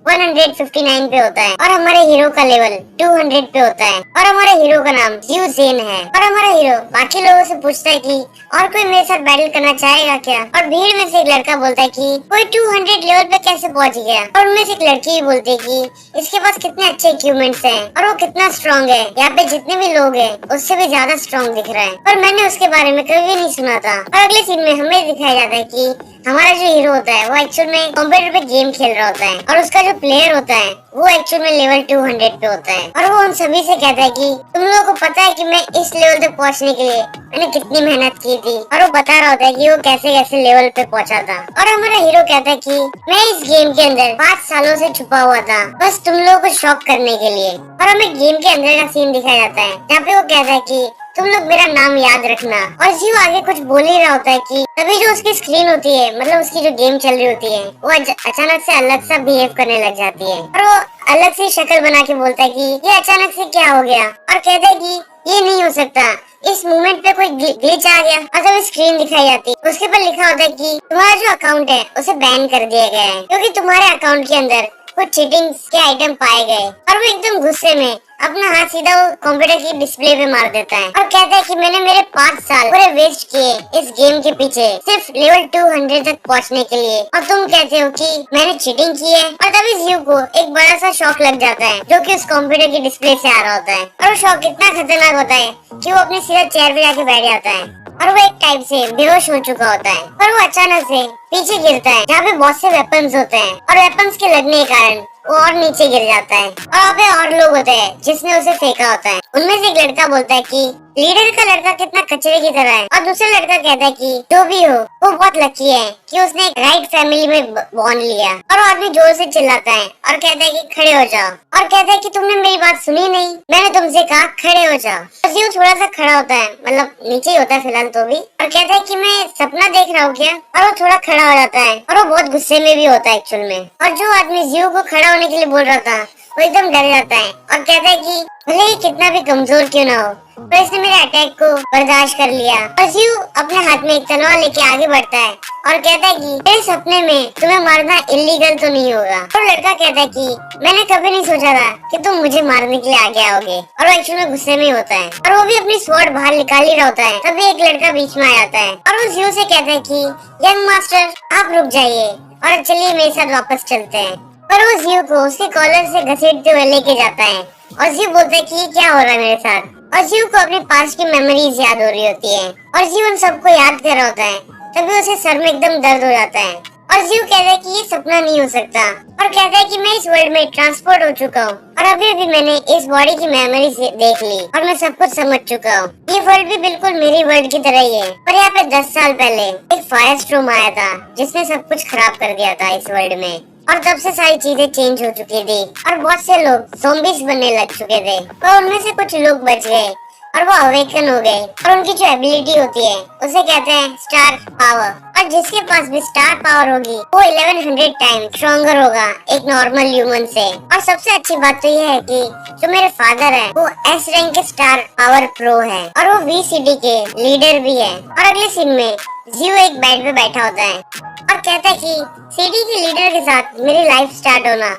159 पे होता है और हमारे हीरो का लेवल 200 पे होता है और हमारे हीरो का नाम जियो जेन है। और हमारा हीरो बाकी लोगों से पूछता है कि और कोई मेरे साथ बैटल करना चाहेगा क्या। और भीड़ में से एक लड़का बोलता है कि कोई 200 लेवल पे कैसे पहुंच गया। और उनमें से एक लड़की भी बोलती है कि इसके पास कितने अच्छे इक्विपमेंट्स हैं और वो कितना स्ट्रॉन्ग है, यहाँ पे जितने भी लोग हैं उससे भी ज्यादा स्ट्रॉन्ग दिख रहा है। पर मैंने उसके बारे में कभी नहीं सुना था। और अगले सीन में हमें दिखाया जाता है कि हमारा जो हीरो होता है वो एक्चुअल में कंप्यूटर पे गेम खेल रहा होता है और उसका जो प्लेयर होता है वो एक्चुअल में लेवल 200 पे होता है। और वो उन सभी से कहता है कि तुम लोगों को पता है कि मैं इस लेवल तक पहुंचने के लिए मैंने कितनी मेहनत की थी। और वो बता रहा होता है कि वो कैसे कैसे लेवल पे पहुंचा था। और हमारा हीरो कहता है कि मैं इस गेम के अंदर 5 सालों से छुपा हुआ था बस तुम लोगों को शॉक करने के लिए। और हमें गेम के अंदर का सीन दिखाया जाता है जहाँ पे वो कहता है कि तुम लोग मेरा नाम याद रखना। और जियो आगे कुछ बोल ही रहा होता है कि तभी जो उसकी स्क्रीन होती है, मतलब उसकी जो गेम चल रही होती है, वो अचानक से अलग सा बिहेव करने लग जाती है और वो अलग सी शक्ल बना के बोलता है कि ये अचानक से क्या हो गया। और कहता है कि ये नहीं हो सकता, इस मूवमेंट पे कोई ग्लिच आ गया। और जब स्क्रीन दिखाई जाती है उसके ऊपर लिखा होता है कि तुम्हारा जो अकाउंट है उसे बैन कर दिया गया है क्योंकि तुम्हारे अकाउंट के अंदर कुछ चीटिंग के आइटम पाए गए। और वो एकदम गुस्से में अपना हाथ सीधा वो कंप्यूटर की डिस्प्ले पे मार देता है और कहता है कि मैंने मेरे 5 साल पूरे वेस्ट किए इस गेम के पीछे सिर्फ लेवल 200 तक पहुंचने के लिए और तुम कहते हो कि मैंने चीटिंग की है। और तभी जियो को एक बड़ा सा शॉक लग जाता है जो कि उस कंप्यूटर की डिस्प्ले से आ रहा होता है। और वो शॉक इतना खतरनाक होता है कि वो अपने सीधा चेयर पे जाके बैठ जाता है और वो एक टाइप से बेहोश हो चुका होता है। पर वो अचानक से पीछे गिरता है जहाँ पे बहुत से वेपन्स होते हैं और वेपन्स के लगने के कारण वो और नीचे गिर जाता है। और वहाँ पे और लोग होते हैं जिसने उसे फेंका होता है। उनमें से एक लड़का बोलता है कि लीडर का लड़का कितना कचरे की तरह है। और दूसरा लड़का कहता है कि जो भी हो वो बहुत लकी है कि उसने एक राइट फैमिली में बॉर्न लिया। और वो आदमी जोर से चिल्लाता है और कहता है कि खड़े हो जाओ। और कहता है कि तुमने मेरी बात सुनी नहीं, मैंने तुमसे कहा खड़े हो जाओ। और जियो थोड़ा सा खड़ा होता है, मतलब नीचे ही होता है फिलहाल तो भी, और कहता है कि मैं सपना देख रहा हूँ क्या। और वो थोड़ा खड़ा हो जाता है और वो बहुत गुस्से में भी होता है एक्चुअल में। और जो आदमी जियो को खड़ा होने के लिए बोल रहा था वो एकदम डर जाता है और कहता है कि भले ही कितना भी कमजोर क्यों ना हो पर इसने मेरे अटैक को बर्दाश्त कर लिया। और जियो अपने हाथ में एक तलवार लेके आगे बढ़ता है और कहता है कि मेरे सपने में तुम्हें मारना इलीगल तो नहीं होगा। और लड़का कहता है कि मैंने कभी नहीं सोचा था कि तुम मुझे मारने के लिए आगे आओगे। और वो एक्चुअली में गुस्से में होता है और वो भी अपनी स्वॉर्ड बाहर निकाल ही रहा होता है। तभी एक लड़का बीच में आ जाता है और वो जियो से कहता है कि यंग मास्टर आप रुक जाइए और चलिए मेरे साथ वापस चलते हैं। पर वो जियो को उसके कॉलर से घसीटते हुए लेके जाता है और जियो बोलता है कि ये क्या हो रहा है मेरे साथ। और जियो को अपने पास की मेमोरीज याद हो रही होती है और जियो उन सबको याद कर रहा होता है। तभी उसे सर में एकदम दर्द हो जाता है और जियो कहता है कि ये सपना नहीं हो सकता और कहता है कि मैं इस वर्ल्ड में ट्रांसपोर्ट हो चुका हूँ और अभी अभी मैंने इस बॉडी की मेमोरी देख ली और मैं सब कुछ समझ चुका हूँ। ये वर्ल्ड भी बिल्कुल मेरी वर्ल्ड की तरह ही है। पर यहाँ पे 10 साल पहले एक फायर स्टॉर्म आया था जिसने सब कुछ खराब कर दिया था इस वर्ल्ड में और तब से सारी चीजें चेंज हो चुकी थी और बहुत से लोग ज़ॉम्बीज बनने लग चुके थे। तो उनमें से कुछ लोग बच गए और वो अवेकन हो गए और उनकी जो एबिलिटी होती है उसे कहते हैं स्टार पावर। और जिसके पास भी स्टार पावर होगी वो 1100 टाइम स्ट्रॉन्गर होगा एक नॉर्मल ह्यूमन से। और सबसे अच्छी बात तो ये है कि जो मेरे फादर है वो एस रैंक के स्टार पावर प्रो है और वो वीसीडी के लीडर भी है। और अगले सीन में जियो एक बेड पे बैठा होता है और कहता है कि सीडी के लीडर के साथ मेरी लाइफ स्टार्ट होना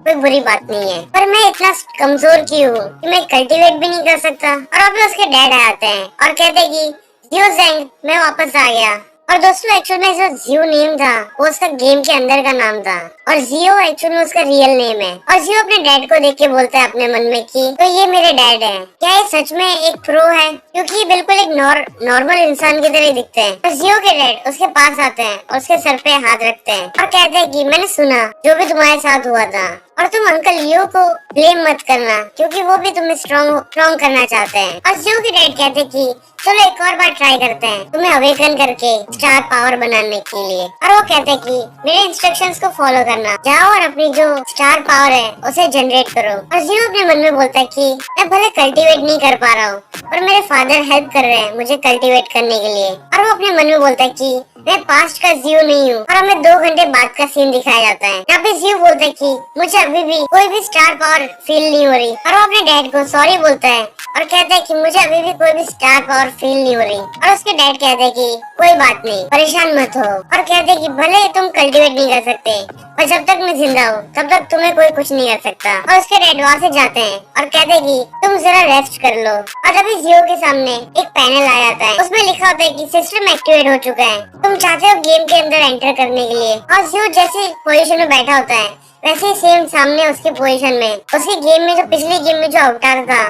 कोई बुरी बात नहीं है, पर मैं इतना कमजोर क्यों हूँ कि मैं कल्टीवेट भी नहीं कर सकता। और अभी उसके डैड आते हैं और कहते हैं कि जियो जेंग मैं वापस आ गया। और दोस्तों एक्चुअल में जो जियो नेम था वो उसका गेम के अंदर का नाम था और जियो एक्चुअल में उसका रियल नेम है। और जियो अपने डैड को देख के बोलता है अपने मन में कि तो ये मेरे डैड है, क्या ये सच में एक प्रो है, क्योंकि ये बिल्कुल एक नॉर्मल इंसान की तरह ही दिखते हैं। और जियो के डैड उसके पास आते हैं और उसके सर पे हाथ रखते हैं और कहते हैं कि मैंने सुना जो भी तुम्हारे साथ हुआ था और तुम अंकल लियो को ब्लेम मत करना क्योंकि वो भी तुम्हें स्ट्रॉन्ग करना चाहते हैं। और जियो के डैड कहते हैं कि चलो एक और बार ट्राई करते हैं तुम्हें अवेकन करके स्टार पावर बनाने के लिए। और वो कहते हैं कि मेरे इंस्ट्रक्शंस को फॉलो करना, जाओ और अपनी जो स्टार पावर है उसे जनरेट करो। और जियो अपने मन में बोलता है कि मैं भले कल्टीवेट नहीं कर पा रहा हूँ पर मेरे फादर हेल्प कर रहे हैं मुझे कल्टीवेट करने के लिए। और वो अपने मन में बोलता है कि मैं पास्ट का जियो नहीं हूँ। और हमें 2 घंटे बाद का सीन दिखाया जाता है। यहाँ पे जियो बोलता है कि मुझे अभी भी कोई भी स्टार पावर फील नहीं हो रही। और वो अपने डैड को सॉरी बोलता है और कहता है कि मुझे अभी भी कोई भी स्टार पावर फील नहीं हो रही। और उसके डैड कहते हैं कि कोई बात नहीं, परेशान मत हो। और कहते हैं कि भले तुम कल्टीवेट नहीं कर सकते, पर जब तक मैं जिंदा हूँ तब तक तुम्हें कोई कुछ नहीं कर सकता। और उसके डैड वहाँ से जाते हैं और कहते हैं कि तुम जरा रेस्ट कर लो। और तभी जियो के सामने एक पैनल आ जाता है, उसमें लिखा होता है कि सिस्टम एक्टिवेट हो चुका है, तुम चाहते हो गेम के अंदर एंटर करने के लिए। और जियो जैसे पोजीशन में बैठा होता है वैसे ही सेम सामने उसके पोजीशन में उसके गेम में जो पिछले गेम में जो अवतार था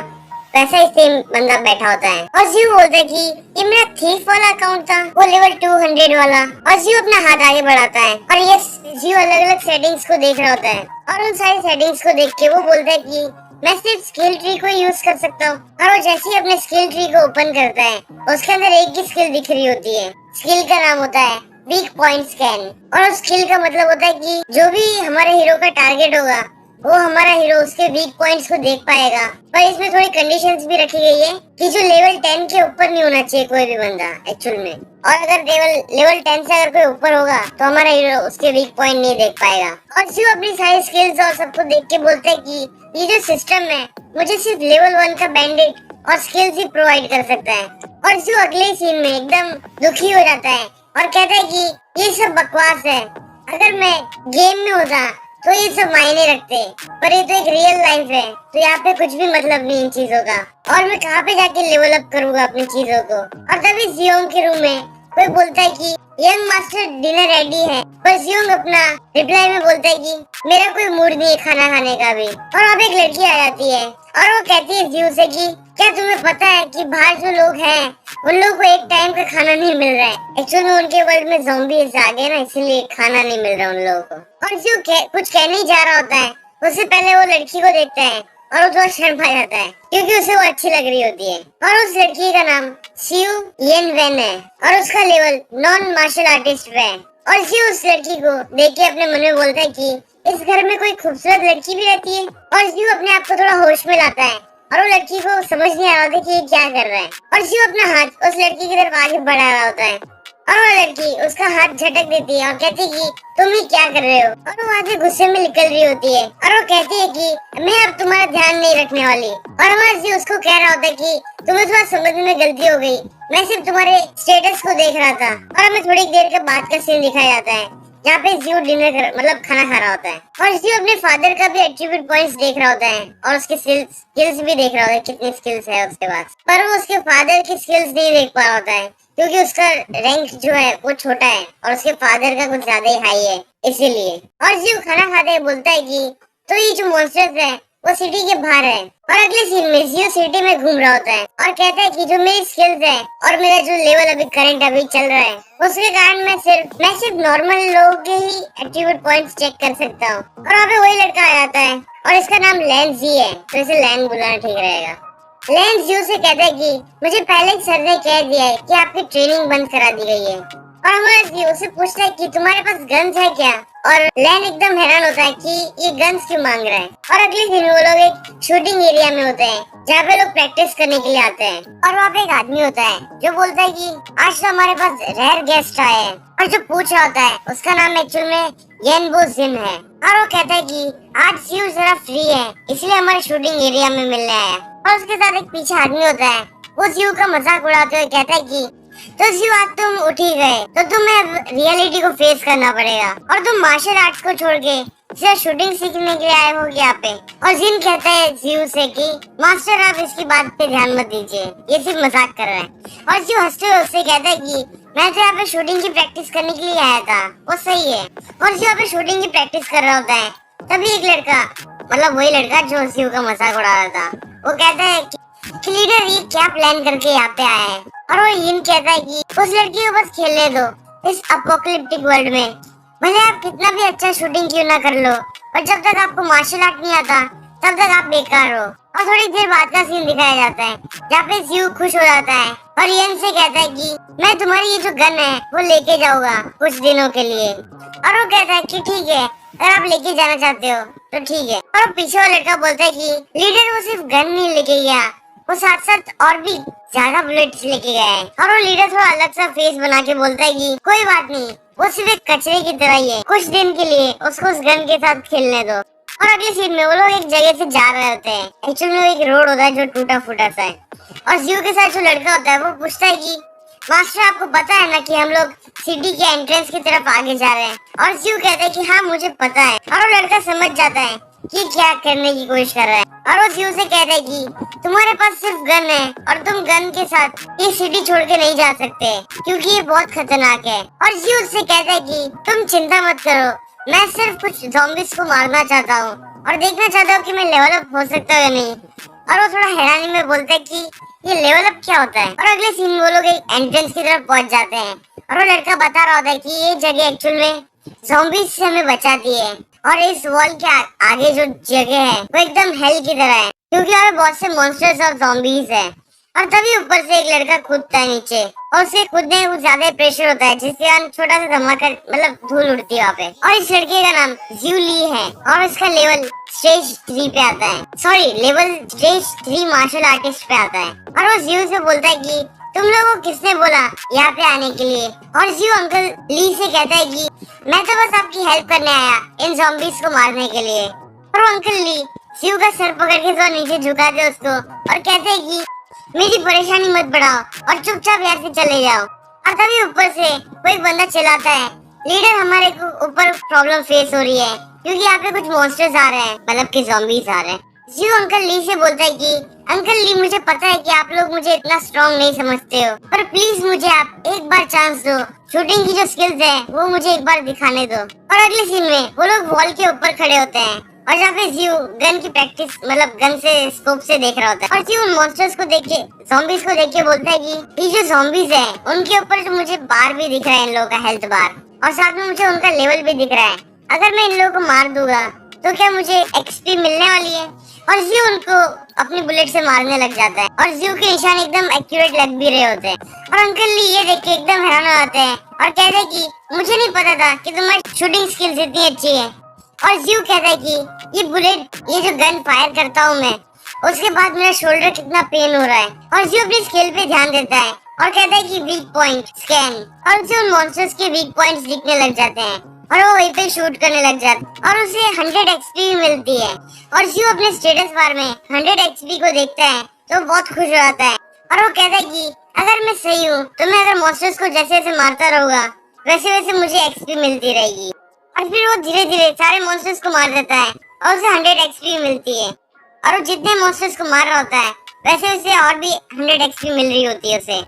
वैसा ही सेम बंदा बैठा होता है। और जियो बोलता है कि ये मेरा थीफ वाला अकाउंट था, वो लेवल 200 वाला। और जियो अपना हाथ आगे बढ़ाता है और ये जियो अलग अलग सेटिंग्स को देख रहा होता है और उन सारी सेटिंग्स को देख के वो बोलता है कि मैं सिर्फ स्किल ट्री को यूज कर सकता हूँ। और वो जैसे ही अपने स्किल ट्री को ओपन करता है उसके अंदर एक ही स्किल दिख रही होती है। स्किल का नाम होता है वीक पॉइंट स्कैन। और उस स्किल का मतलब होता है कि जो भी हमारे हीरो का टारगेट होगा वो हमारा हीरो उसके वीक पॉइंट्स को देख पाएगा। पर इसमें थोड़ी कंडीशंस भी रखी गई है कि जो लेवल 10 के ऊपर नहीं होना चाहिए कोई भी बंदा एक्चुअल में। और अगर लेवल 10 से अगर कोई ऊपर होगा तो हमारा हीरो उसके वीक पॉइंट नहीं देख पाएगा। और जो अपनी सारी स्किल्स और सबको देख के बोलता है कि ये जो सिस्टम है मुझे सिर्फ लेवल 1 का बैंडेड और स्किल्स ही प्रोवाइड कर सकता है। और जो अगले सीन में एकदम दुखी हो जाता है और कहता है कि ये सब बकवास है, अगर मैं गेम में होता तो ये सब मायने रखते, पर ये तो एक रियल लाइफ है तो यहाँ पे कुछ भी मतलब नहीं इन चीजों का। और मैं कहाँ पे जाके लेवल अप करूँगा अपनी चीजों को। और तभी जियोंग के रूम में कोई बोलता है कि यंग मास्टर डिनर रेडी है, पर जियोंग अपना रिप्लाई में बोलता है कि मेरा कोई मूड नहीं है खाना खाने का भी। और अब एक लड़की आ जाती है और वो कहती है जियो से कि क्या तुम्हें पता है कि बाहर जो लोग हैं उन लोगों को एक टाइम का खाना नहीं मिल रहा है। एक्चुअल में उनके वर्ल्ड में ज़ॉम्बीज़ आ गए ना, इसीलिए खाना नहीं मिल रहा उन लोगों को। और जो कुछ कहने ही जा रहा होता है उससे पहले वो लड़की को देखता है और वो थोड़ा शर्मा जाता है क्योंकि उसे वो अच्छी लग रही होती है। और उस लड़की का नाम सियू येन वेन है और उसका लेवल नॉन मार्शल आर्टिस्ट पे है। और सियू उस लड़की को देख के अपने मन में बोलता है कि इस घर में कोई खूबसूरत लड़की भी रहती है। और सियू अपने आप को थोड़ा होश में लाता है और वो लड़की को समझ नहीं आ रहा था कि ये क्या कर रहा है। और सियू अपना हाथ उस लड़की की तरफ आगे बढ़ा रहा होता है और वो लड़की उसका हाथ झटक देती है और कहती है कि तुम ही क्या कर रहे हो। और वो वहाँ से गुस्से में निकल रही होती है और वो कहती है कि मैं अब तुम्हारा ध्यान नहीं रखने वाली। और हमारा जी उसको कह रहा होता है कि तुम्हें थोड़ा समझने में गलती हो गई, मैं सिर्फ तुम्हारे स्टेटस को देख रहा था। और हमें थोड़ी देर के बाद का सीन दिखाया जाता है जहाँ पे जियो मतलब खाना खा रहा होता है और जियो अपने फादर का भी एट्रीब्यूट पॉइंट्स देख रहा होता है और उसके स्किल्स भी देख रहा होता है, कितनी स्किल्स है उसके पास। पर वो उसके फादर की स्किल्स नहीं देख पा रहा होता है क्योंकि उसका रैंक जो है वो छोटा है और उसके फादर का कुछ ज्यादा ही हाई है इसीलिए। और जियो खाना खाते हुए बोलता है कि तो ये जो मॉन्स्टर्स है वो सिटी के बाहर है। और अगले सीन में जियो सिटी में घूम रहा होता है और कहता है कि जो मेरी स्किल्स है और मेरा जो लेवल अभी करंट अभी चल रहा है उसके कारण मैं सिर्फ नॉर्मल लोगों के ही एट्रीब्यूट पॉइंट्स चेक कर सकता हूँ। और वहाँ पे वही लड़का आ जाता है और इसका नाम लैन जी है, तो इसे लैन बुलाना ठीक रहेगा। लैन जियो से कहता है कि मुझे पहले सर ने कह दिया है कि आपकी ट्रेनिंग बंद करा दी गई है। और हमारा जियो से पूछता है कि तुम्हारे पास गन्स है क्या। और लैन एकदम हैरान होता है कि ये गन्स क्यों मांग रहा है। और अगले दिन वो लोग एक शूटिंग एरिया में होते हैं जहाँ पे लोग प्रैक्टिस करने के लिए आते हैं। और वहाँ पे एक आदमी होता है जो बोलता है कि आज तो हमारे पास रेयर गेस्ट आए हैं। और जो पूछ रहा होता है उसका नाम एक्चुअल में येनबो जिन है। और वो कहता है कि आज जियो जरा फ्री है इसलिए हमारे शूटिंग एरिया में मिलने आया। और उसके साथ एक पीछे आदमी होता है, वो जियो का मजाक उड़ाते हुए कहता है कि तो जियो आज तुम उठ ही गए तो तुम्हें रियलिटी को फेस करना पड़ेगा और तुम मार्शल आर्ट्स को छोड़ के सिर्फ शूटिंग सीखने के लिए आए हो यहाँ पे। और जिन कहता है जियो से कि मास्टर आप इसकी बात पे ध्यान मत दीजिए, ये सिर्फ मजाक कर रहा है। और जियो हंसते हुए उससे कहता है कि मैं तो यहाँ पे शूटिंग की प्रैक्टिस करने के लिए आया था, वो सही है। और जियो यहाँ पे शूटिंग की प्रैक्टिस कर रहा होता है तभी एक लड़का, मतलब वही लड़का जो जियो का मजाक उड़ा रहा था, वो कहता है कि लीडर ये क्या प्लान करके यहाँ पे आया है। और वो यिन कहता है कि उस लड़की को बस खेलने दो इस अपोकलिप्टिक वर्ल्ड में, भले आप कितना भी अच्छा शूटिंग क्यों ना कर लो पर जब तक आपको मार्शल आर्ट नहीं आता तब तक आप बेकार हो। और थोड़ी देर बाद का सीन दिखाया जाता है जहाँ पे जियो खुश हो जाता है और यिन से कहता है कि मैं तुम्हारी ये जो गन है वो लेके जाऊंगा कुछ दिनों के लिए। और वो कहता है कि ठीक है, अगर आप लेके जाना चाहते हो तो ठीक है। और पीछे वाला लड़का बोलता है कि लीडर वो सिर्फ गन नहीं लेके गया, वो साथ साथ और भी ज्यादा बुलेट्स लेके गया है। और वो लीडर थोड़ा अलग सा फेस बना के बोलता है कि कोई बात नहीं, वो सिर्फ एक कचरे की तरह ही है, कुछ दिन के लिए उसको उस गन के साथ खेलने दो। और अगले सीन में वो लोग एक जगह से जा रहे होते हैं। एक्चुअली वो एक रोड होता है जो टूटा फूटा सा है, और जियो के साथ जो लड़का होता है वो पूछता है कि मास्टर आपको पता है ना कि हम लोग सिटी के एंट्रेंस की तरफ आगे जा रहे हैं। और जियो कहता है कि हाँ मुझे पता है। और वो लड़का समझ जाता है कि क्या करने की कोशिश कर रहा है, और वो जियो से कहता है कि तुम्हारे पास सिर्फ गन है और तुम गन के साथ ये सिटी छोड़ के नहीं जा सकते क्योंकि ये बहुत खतरनाक है। और जियो से कहता है कि तुम चिंता मत करो, मैं सिर्फ कुछ ज़ॉम्बीज़ को मारना चाहता हूँ और देखना चाहता हूँ कि मैं लेवल अप हो सकता हूँ या नहीं। और वो थोड़ा हैरानी में बोलता है कि ये लेवल अप क्या होता है। और अगले सीन में वो लोग एक एंट्रेंस की तरफ पहुंच जाते हैं, और वो लड़का बता रहा होता है कि ये जगह एक्चुअल में ज़ॉम्बीज़ से हमें बचाती है, और इस वॉल के आगे जो जगह है वो एकदम हेल की तरह है क्योंकि यहाँ पे बहुत से मॉन्स्टर्स और ज़ॉम्बीज़ है। और तभी ऊपर से एक लड़का कूदता है नीचे, और उसे कूदने में कुछ ज्यादा प्रेशर होता है जिससे यहाँ छोटा सा धमाका मतलब धूल उड़ती है वहाँ पे। और इस लड़के का नाम जियो ली है, और इसका लेवल स्टेज 3 पे आता है, sorry level stage 3 martial artist पे आता है। और वो जियो से बोलता है कि तुम लोगों को किसने बोला यहाँ पे आने के लिए। और जियो अंकल ली से कहता है कि मैं तो बस आपकी हेल्प करने आया इन ज़ॉम्बीज़ को मारने के लिए। और वो अंकल ली जियो का सर पकड़ के तो नीचे झुकाते उसको और कहते हैं कि मेरी परेशानी मत बढ़ाओ और चुपचाप यहाँ से चले जाओ। और तभी ऊपर से कोई बंदा चिल्लाता है, लीडर हमारे को ऊपर प्रॉब्लम फेस हो रही है क्योंकि यहाँ पे कुछ मॉन्स्टर्स आ रहे हैं, मतलब कि ज़ॉम्बीज़ आ रहे हैं। जियो अंकल ली से बोलता है कि अंकल ली मुझे पता है कि आप लोग मुझे इतना स्ट्रॉन्ग नहीं समझते हो, पर प्लीज मुझे आप एक बार चांस दो, शूटिंग की जो स्किल्स है वो मुझे एक बार दिखाने दो। और अगले सीन में वो लोग वॉल के ऊपर खड़े होते हैं, और जहाँ पे जियो गन की प्रैक्टिस मतलब गन से स्कोप से देख रहा होता है। और जियो उन मॉन्स्टर्स को देख के ज़ॉम्बीज़ को देख के बोलता है कि ये जो ज़ॉम्बीज़ है उनके ऊपर जो मुझे बार भी दिख रहा है, इन लोगों का हेल्थ बार, और साथ में मुझे उनका लेवल भी दिख रहा है। अगर मैं इन लोगों को मार दूंगा तो क्या मुझे एक्सपी मिलने वाली है। और जियो उनको अपनी बुलेट से मारने लग जाता है, और जियो के निशान एकदम एक्यूरेट लग भी रहे होते हैं। और अंकल ली ये देख के एकदम हैरान हो जाते हैं और कहते हैं कि मुझे नहीं पता था कि तुम्हारी शूटिंग स्किल्स इतनी अच्छी है। और जियो कहता है कि ये बुलेट, ये जो गन फायर करता हूँ मैं, उसके बाद मेरा शोल्डर कितना पेन हो रहा है। और जियो अपनी स्किल पे ध्यान देता है और कहता है कि वीक पॉइंट स्कैन, और उसे उन मॉन्स्टर्स के वीक पॉइंट्स दिखने लग जाते हैं और वो वहीं पे शूट करने लग जाता है, और उसे 100 एक्सपी भी मिलती है। और जियो अपने स्टेटस बार में 100 एक्सपी को देखता है तो बहुत खुश हो जाता है, और वो कहता है कि अगर मैं सही हूँ तो मैं अगर मॉन्स्टर्स को जैसे जैसे मारता रहूंगा वैसे वैसे मुझे एक्सपी मिलती रहेगी। और फिर वो धीरे धीरे सारे मॉन्स्टर्स को मार देता है और उसे 100 एक्सपी मिलती है, और वो जितने मॉन्स्टर्स को मार रहा होता है वैसे उसे और भी 100 एक्सपी मिल रही होती है उसे।